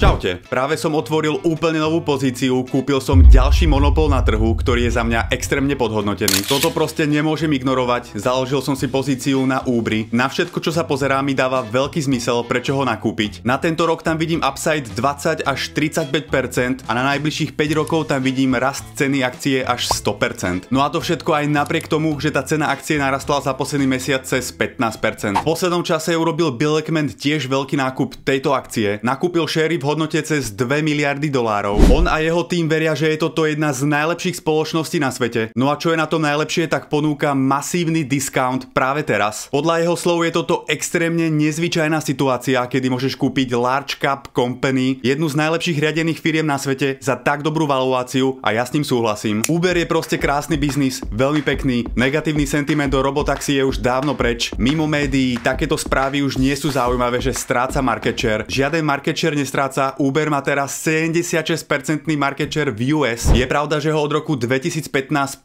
Čaute, práve som otvoril úplne novú pozíciu, kúpil som ďalší monopol na trhu, ktorý je za mňa extrémne podhodnotený. Toto proste nemôžem ignorovať, založil som si pozíciu na Uberi. Na všetko, čo sa pozerá, mi dáva veľký zmysel, prečo ho nakúpiť. Na tento rok tam vidím upside 20 až 35% a na najbližších 5 rokov tam vidím rast ceny akcie až 100%. No a to všetko aj napriek tomu, že tá cena akcie narastla za posledný mesiac cez 15%. V poslednom čase urobil Bill Ackman tiež veľký nákup tejto akcie. Nakúpil šéry v hodnote cez 2 miliardy dolárov. On a jeho tým veria, že je toto jedna z najlepších spoločností na svete. No a čo je na tom najlepšie, tak ponúka masívny discount práve teraz. Podľa jeho slov je toto extrémne nezvyčajná situácia, kedy môžeš kúpiť large cap company, jednu z najlepších riadených firiem na svete za tak dobrú valuáciu a ja s ním súhlasím. Uber je proste krásny biznis, veľmi pekný. Negatívny sentiment do robotaxi je už dávno preč. Mimo médií takéto správy už nie sú zaujímavé, že stráca market share. Žiaden market share nestráca. Uber má teraz 76% market share v US. Je pravda, že ho od roku 2015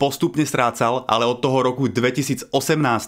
postupne strácal, ale od toho roku 2018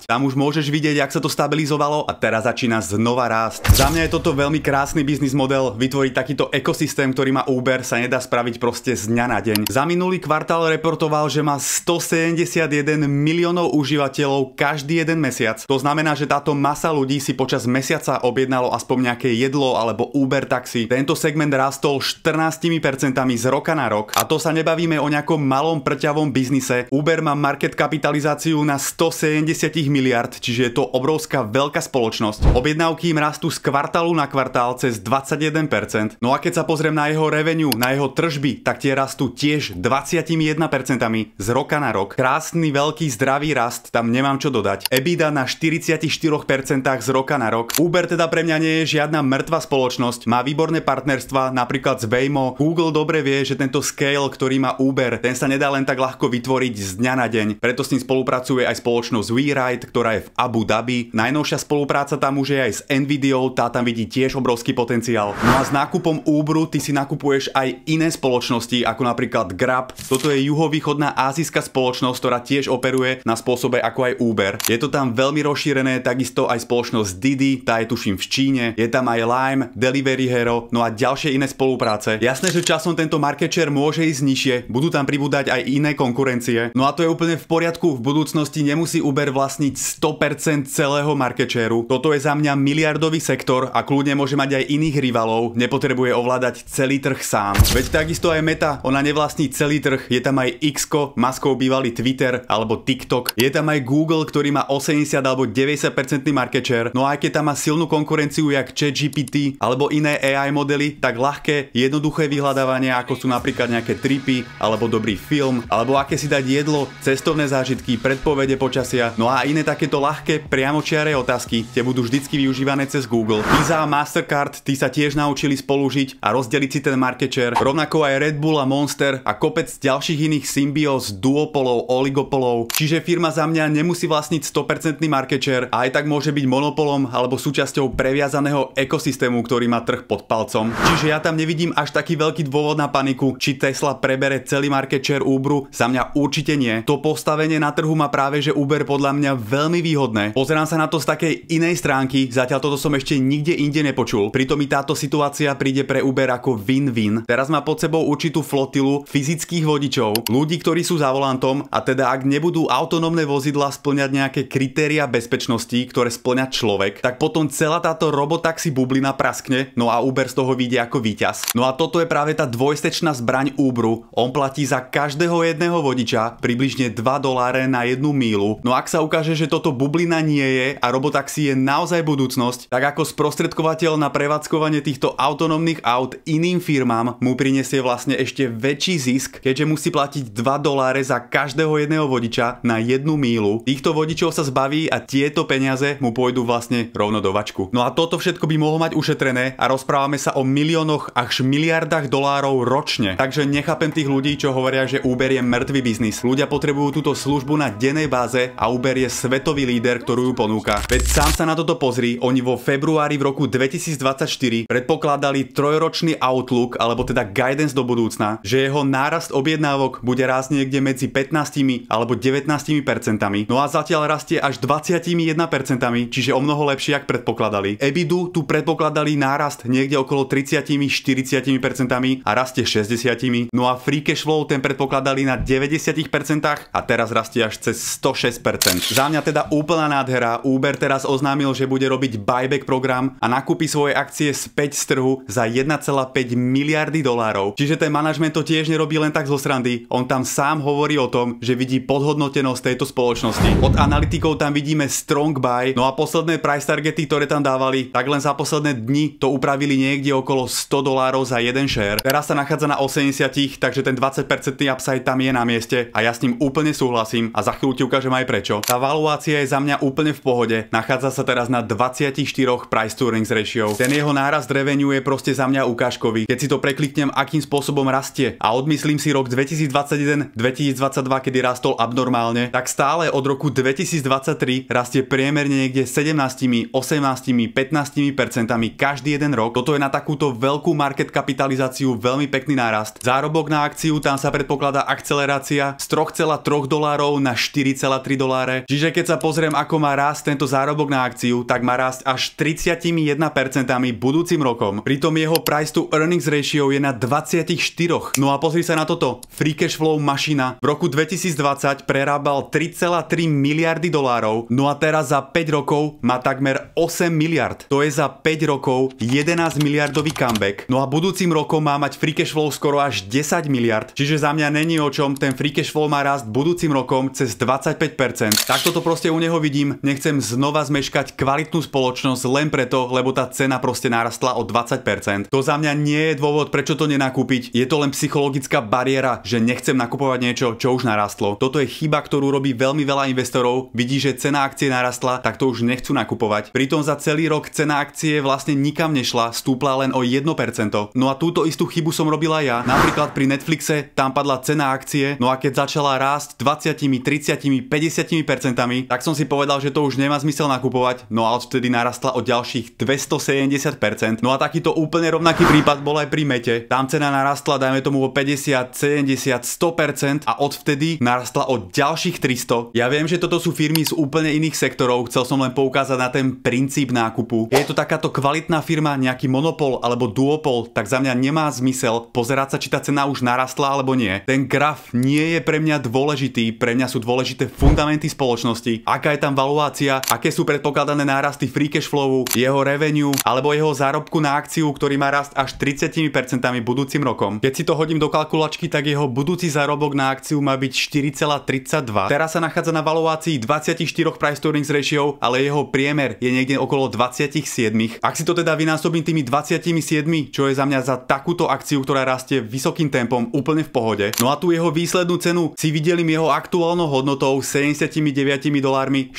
tam už môžeš vidieť, jak sa to stabilizovalo a teraz začína znova rásť. Za mňa je toto veľmi krásny biznis model, vytvoriť takýto ekosystém, ktorý má Uber, sa nedá spraviť proste z dňa na deň. Za minulý kvartál reportoval, že má 171 miliónov užívateľov každý jeden mesiac. To znamená, že táto masa ľudí si počas mesiaca objednalo aspoň nejaké jedlo alebo Uber taxi. Tento segment rastol 14% z roka na rok. A to sa nebavíme o nejakom malom prťavom biznise. Uber má market kapitalizáciu na 170 miliard, čiže je to obrovská veľká spoločnosť. Objednávky im rastú z kvartálu na kvartál cez 21%. No a keď sa pozriem na jeho revenue, na jeho tržby, tak tie rastú tiež 21% z roka na rok. Krásny, veľký, zdravý rast, tam nemám čo dodať. EBITDA na 44% z roka na rok. Uber teda pre mňa nie je žiadna mŕtva spoločnosť, má výborné partnerstva, napríklad s Waymo. Google dobre vie, že tento scale, ktorý má Uber, ten sa nedá len tak ľahko vytvoriť z dňa na deň. Preto s ním spolupracuje aj spoločnosť WeRide, ktorá je v Abu Dhabi. Najnovšia spolupráca tam už je aj s Nvidiou, tá tam vidí tiež obrovský potenciál. No a s nákupom Uberu ty si nakupuješ aj iné spoločnosti, ako napríklad Grab. Toto je juhovýchodná ázijská spoločnosť, ktorá tiež operuje na spôsobe ako aj Uber. Je to tam veľmi rozšírené, takisto aj spoločnosť Didi, tá je tuším v Číne. Je tam aj Lime, Delivery Hero, no a ďalšie iné spolupráce. Jasné, že časom tento market share môže ísť nižšie, budú tam pribúdať aj iné konkurencie. No a to je úplne v poriadku, v budúcnosti nemusí Uber vlastniť 100% celého market shareu. Toto je za mňa miliardový sektor a kľudne môže mať aj iných rivalov, nepotrebuje ovládať celý trh sám. Veď takisto aj Meta, ona nevlastní celý trh, je tam aj X-ko, Muskov bývalý Twitter alebo TikTok. Je tam aj Google, ktorý má 80 alebo 90% market share. No a aj keď tam má silnú konkurenciu jak ChatGPT alebo iné AI modely, tak ľahké, jednoduché vyhľadávania, ako sú napríklad nejaké tripy alebo dobrý film, alebo aké si dať jedlo, cestovné zážitky, predpovede počasia. No a iné takéto ľahké, priamočiare otázky, tie budú vždycky využívané cez Google. Visa a Mastercard, tí sa tiež naučili spolužiť a rozdeliť si ten market share. Rovnako aj Red Bull a Monster a kopec ďalších iných symbióz, duopolov, oligopolov. Čiže firma za mňa nemusí vlastniť 100% market share a aj tak môže byť monopolom alebo súčasťou previazaného ekosystému, ktorý má trh pod palcom. Čiže ja tam nevidím až taký veľký dôvod na paniku, či Tesla prebere celý market share Uberu, za mňa určite nie. To postavenie na trhu má práve že Uber podľa mňa veľmi výhodné. Pozerám sa na to z takej inej stránky, zatiaľ toto som ešte nikde inde nepočul. Pritom mi táto situácia príde pre Uber ako win-win. Teraz má pod sebou určitú flotilu fyzických vodičov, ľudí, ktorí sú za volantom a teda ak nebudú autonómne vozidlá spĺňať nejaké kritéria bezpečnosti, ktoré spĺňa človek, tak potom celá táto robotaxi bublina praskne, no a Uber z toho vyjde ako víťaz. No a toto je práve tá dvojstečná zbraň Uberu. On platí za každého jedného vodiča približne $2 na 1 mílu. No ak sa ukáže, že toto bublina nie je a robotaxi je naozaj budúcnosť, tak ako sprostredkovateľ na prevádzkovanie týchto autonómnych aut iným firmám mu prinesie vlastne ešte väčší zisk, keďže musí platiť $2 za každého jedného vodiča na 1 mílu. Týchto vodičov sa zbaví a tieto peniaze mu pôjdu vlastne rovno do vačku. No a toto všetko by mohlo mať ušetrené a rozprávame sa o miliónoch až miliardách dolárov ročne. Takže nechápem tých ľudí, čo hovoria, že Uber je mŕtvý biznis. Ľudia potrebujú túto službu na dennej báze a Uber je svetový líder, ktorú ju ponúka. Veď sám sa na toto pozri, oni vo februári v roku 2024 predpokladali trojročný outlook, alebo teda guidance do budúcna, že jeho nárast objednávok bude rásť niekde medzi 15 alebo 19%. No a zatiaľ rastie až 21%, čiže o mnoho lepšie, jak predpokladali. EBITDU tu predpokladali nárast niekde okolo 30-40% a rastie 60%. No a free cash flow ten predpokladali na 90% a teraz rastie až cez 106%. Za mňa teda úplná nádhera. Uber teraz oznámil, že bude robiť buyback program a nakúpi svoje akcie späť z trhu za 1,5 miliardy dolárov. Čiže ten manažment to tiež nerobí len tak zo srandy. On tam sám hovorí o tom, že vidí podhodnotenosť tejto spoločnosti. Od analytikov tam vidíme strong buy, no a posledné price targety, ktoré tam dávali, tak len za posledné dni to upravili niekde okolo $100 za jeden share. Teraz sa nachádza na 80, takže ten 20% upside tam je na mieste a ja s ním úplne súhlasím a za chvíľu ti ukážem aj prečo. Tá valuácia je za mňa úplne v pohode. Nachádza sa teraz na 24 price to earnings ratio. Ten jeho nárast revenue je proste za mňa ukážkový. Keď si to prekliknem, akým spôsobom rastie a odmyslím si rok 2021, 2022, kedy rastol abnormálne, tak stále od roku 2023 rastie priemerne niekde 17, 18, 15% každý jeden rok. Toto je na takúto veľkú market kapitalizáciu veľmi pekný nárast. Zárobok na akciu, tam sa predpokladá akcelerácia z $3,3 na $4,3. Čiže keď sa pozriem, ako má rásť tento zárobok na akciu, tak má rásť až 31% budúcim rokom. Pritom jeho price to earnings ratio je na 24. No a pozri sa na toto. Free cash flow mašina. V roku 2020 prerábal 3,3 miliardy dolárov, no a teraz za 5 rokov má takmer 8 miliard. To je za 5 rokov 11 miliardový comeback. No a budúcim rokom má mať free cash flow skoro až 10 miliard. Čiže za mňa není o čom, ten free cash flow má rásť budúcim rokom cez 25%. Takto to proste u neho vidím. Nechcem znova zmeškať kvalitnú spoločnosť len preto, lebo tá cena proste narastla o 20%. To za mňa nie je dôvod, prečo to nenakúpiť. Je to len psychologická bariéra, že nechcem nakupovať niečo, čo už narastlo. Toto je chyba, ktorú robí veľmi veľa investorov. Vidí, že cena akcie narastla, tak to už nechcú nakupovať. Pritom za celý rok cena akcie vlastne nikam nešla, stúpla len o 1%. No a túto istú chybu som robila ja. Napríklad pri Netflixe tam padla cena akcie, no a keď začala rásť 20, 30, 50%, tak som si povedal, že to už nemá zmysel nakupovať, no a odtedy narastla o ďalších 270%. No a takýto úplne rovnaký prípad bol aj pri Mete. Tam cena narastla, dajme tomu o 50, 70, 100% a odvtedy narastla o ďalších 300. Ja viem, že toto sú firmy z úplne iných sektorov, chcel som len poukázať na ten princíp nákupu. Je to takáto kvalitná firma, nejaký monopol alebo duopol, tak za mňa nemá zmysel pozerať sa, či tá cena už narastla alebo nie. Ten graf nie je pre mňa dôležitý, pre mňa sú dôležité fundamenty spoločnosti, aká je tam valuácia, aké sú predpokladané nárasty free cash flowu, jeho revenue alebo jeho zárobku na akciu, ktorý má rast až 30% budúcim rokom. Keď si to hodím do kalkulačky, tak jeho budúci zárobok na akciu má byť 4,32. Teraz sa nachádza na valuácii 24 price to earnings ratio, ale jeho priemer je niekde okolo 27. Ak si to teda vynásobím tými 27, čo je za mňa za takúto akciu, ktorá rastie vysokým tempom, úplne v pohode. No a tu jeho výslednú cenu si videlím jeho aktuálnou hodnotou $79.42,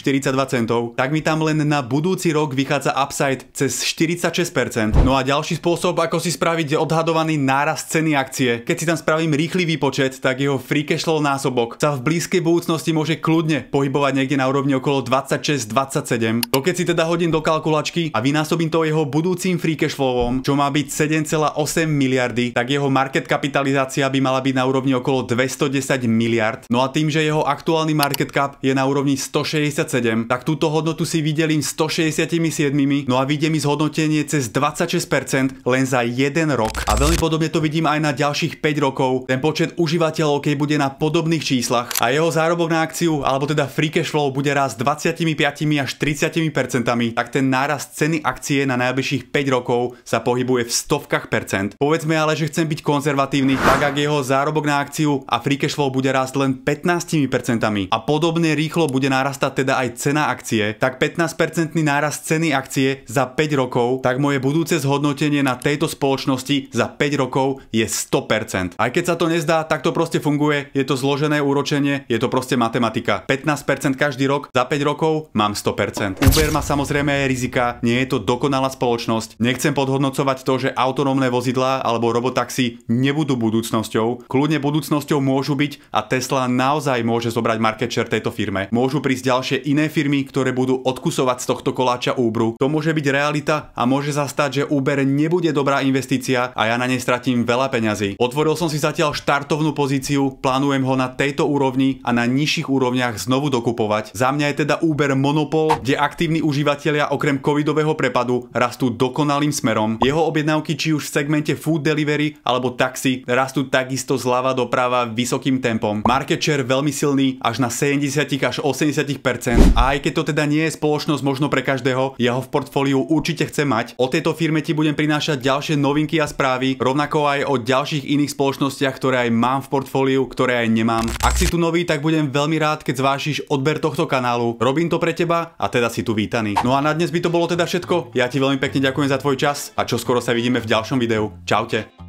tak mi tam len na budúci rok vychádza upside cez 46%. No a ďalší spôsob, ako si spraviť odhadovaný nárast ceny akcie, keď si tam spravím rýchly výpočet, tak jeho free cash flow násobok sa v blízkej budúcnosti môže kľudne pohybovať niekde na úrovni okolo 26-27. To keď si teda hodím do kalkulačky a vynásobím to jeho budúcim free cash flowom, čo má byť 7,8 miliardy, tak jeho market kapitalizácia by mala byť na úrovni okolo 210 miliard. No a tým, že jeho aktuálny market cap je na úrovni 167, tak túto hodnotu si videlím 167, no a vidie mi zhodnotenie cez 26% len za jeden rok. A veľmi podobne to vidím aj na ďalších 5 rokov. Ten počet užívateľov, keď bude na podobných číslach a jeho zárobok na akciu, alebo teda free cash flow bude rásť 25 až 30%, tak ten nárast ceny akcie na najbližších 5 rokov sa pohybuje v stovkách percent. Povedzme ale, že chcem byť konzervatívny, tak ak jeho zárobok na akciu a free cash flow bude rásť len 15% a podobne rýchlo bude narastať teda aj cena akcie, tak 15% nárast ceny akcie za 5 rokov, tak moje budúce zhodnotenie na tejto spoločnosti za 5 rokov je 100%. Aj keď sa to nezdá, tak to proste funguje, je to zložené úročenie, je to proste matematika. 15% každý rok, za 5 rokov mám 100%. Uber má samozrejme aj rizika, nie je to dokonalá spoločnosť. Nechcem podhodnocovať to, že autonómne vozidlá alebo robotaxi nebudú budúcnosťou. Kľudne budúcnosťou môžu byť a Tesla naozaj môže zobrať market share tejto firme. Môžu prísť ďalšie iné firmy, ktoré budú odkusovať z tohto koláča Uberu. To môže byť realita a môže sa stať, že Uber nebude dobrá investícia a ja na nej stratím veľa peňazí. Otvoril som si zatiaľ štartovnú pozíciu, plánujem ho na tejto úrovni a na nižších úrovniach znovu dokupovať. Za mňa je teda Uber monopol, kde aktívni užívateľia okrem covidového prepadu rastú dokonalým smerom. Jeho objednávky či už v segmente food delivery alebo taxi rastú takisto zľava doprava vysokým tempom. Market share veľmi silný až na 70 až 80%. A aj keď to teda nie je spoločnosť možno pre každého, ja ho v portfóliu určite chcem mať. O tejto firme ti budem prinášať ďalšie novinky a správy, rovnako aj o ďalších iných spoločnostiach, ktoré aj mám v portfóliu, ktoré aj nemám. Ak si tu nový, tak budem veľmi rád, keď zvážiš odber tohto kanálu. Robím to pre teba a teda si tu vítaný. No a na dnes by to bolo teda všetko. Ja ti veľmi pekne ďakujem za tvoj čas a čoskoro sa vidíme v ďalšom videu. Čaute.